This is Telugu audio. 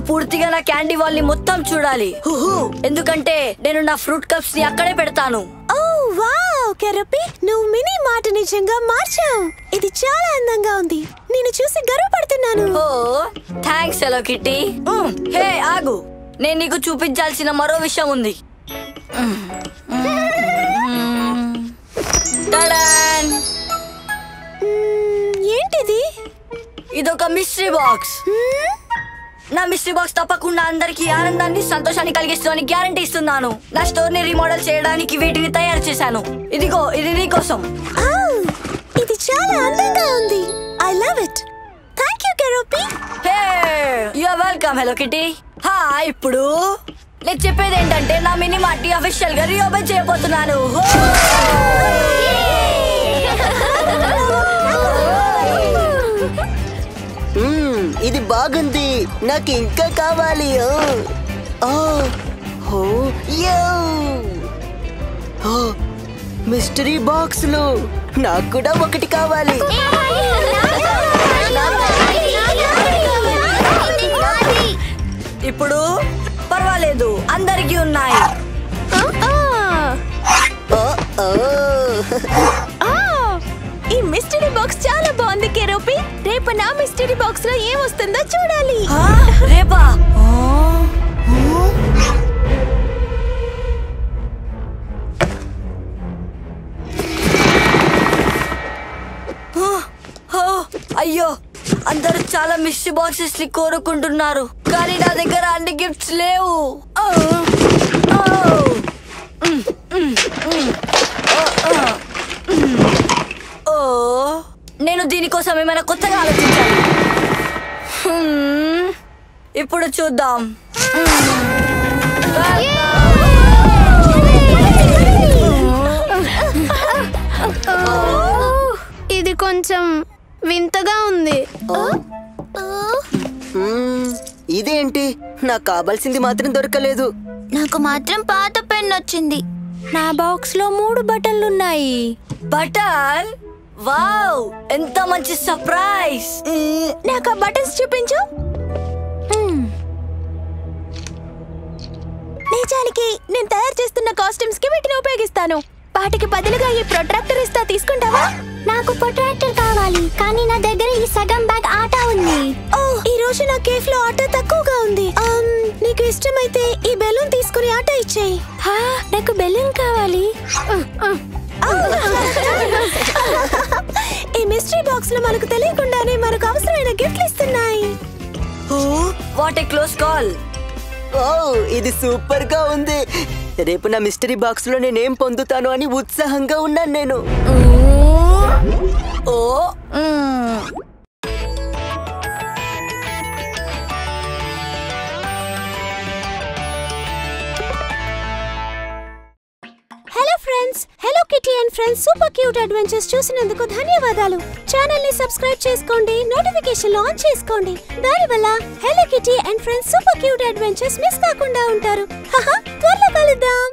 పూర్తిగా నా క్యాండీ వాల్ ని మొత్తం చూడాలి. ఎందుకంటే నేను నా ఫ్రూట్ కప్స్ ని అక్కడే పెడతాను. ఓ వావ్ కెరపి, నువ్వు మినీ మార్ట్ నిజంగా మార్చావు. ఇది చాలా అందంగా ఉంది. నేను చూసి గర్వపడుతున్నాను. ఓ థాంక్స్ హలో కిట్టి. హే ఆగు, నేను నీకు చూపించాల్సిన మరో విషయం ఉంది. ఏంటిది? ఇదొక మిస్టరీ బాక్స్. నా మిస్టరీ బాక్స్ తప్పకుండా అందరికి ఆనందాన్ని సంతోషాన్ని కలిగిస్తుందని గ్యారంటీ ఇస్తున్నాను. నా స్టోర్ ని రీమోడల్ చేయడానికి వీటిని తయారు చేశాను. ఇదిగో ఇది నీకోసం. ఇది చాలా అందంగా ఉంది. I love it. థాంక్యూ కెరపి. Hey you are welcome hello Kitty. ఇప్పుడు నేను చెప్పేది ఏంటంటే నా మినీ మార్ట్ అఫీషియల్ గా రీఓపెన్ చేయబోతున్నాను. ఇది బాగుంది, నాకు ఇంకా కావాలి. మిస్టరీ బాక్స్లు నాకు కూడా ఒకటి కావాలి. ఇప్పుడు పర్వాలేదు, అందరికీ ఉన్నాయి. ఈ మిస్టరీ బాక్స్ చాలా బాగుంది కెరపి. రేపు నా మిస్టరీ బాక్స్ లో ఏమొస్తుందో చూడాలి. రేపా? అయ్యో, అందరూ చాలా మిస్టరీ బాక్సెస్ ని కోరుకుంటున్నారు, కానీ నా దగ్గర అన్ని గిఫ్ట్స్ లేవు. నేను దీనికోసం ఏమైనా కొత్తగా ఆలోచించాలి. ఇప్పుడు చూద్దాం. ఇది కొంచెం వింతగా ఉంది. ఇదేంటి, నాకు కావాల్సింది మాత్రం దొరకలేదు. నాకు మాత్రం పాత పెన్ వచ్చింది. నా బాక్స్ లో 3 బటన్లున్నాయి. బటన్? వావ్, ఎంత మంచి సర్ప్రైజ్. నాకు ఆ బటన్స్ చూపించు. నిజానికి నేను తయారు చేస్తున్న కాస్ట్యూమ్స్ కి వీటిని ఉపయోగిస్తాను. వాటికి బదులుగా ఈ ప్రొట్రాక్టర్ ఇస్తా, తీసుకుంటావా? నాకు ప్రొట్రాక్టర్ కావాలి, కానీ నా దగ్గర ఈ సగం బ్యాగ్ ఆటా ఉంది. ఈ రోజు నా కేఫ్ లో ఆటా తక్కువగా ఉంది. నీకు ఇష్టమైతే ఈ బెలూన్ తీసుకుని ఆటా ఇచ్చేయి. నాకు బెలూన్ కావాలి. ఈ మిస్టరీ బాక్స్ లో మనకు తెలియకుండానే మనకు అవసరమైన గిఫ్ట్లు ఇస్తున్నాయి. What a close call. ఇది సూపర్ గా ఉంది. రేపు నా మిస్టరీ బాక్స్ లో నేనేం పొందుతాను అని ఉత్సాహంగా ఉన్నాను నేను. Hello friends, hello kitty and friends super cute adventures చూసినందుకు ధన్యవాదాలు. ఛానల్ ని సబ్స్క్రైబ్ చేసుకోండి, నోటిఫికేషన్ ఆన్ చేసుకోండి. దానివల్ల hello kitty and friends super cute adventures miss కాకుండా ఉంటారు. త్వరలో కలుద్దాం.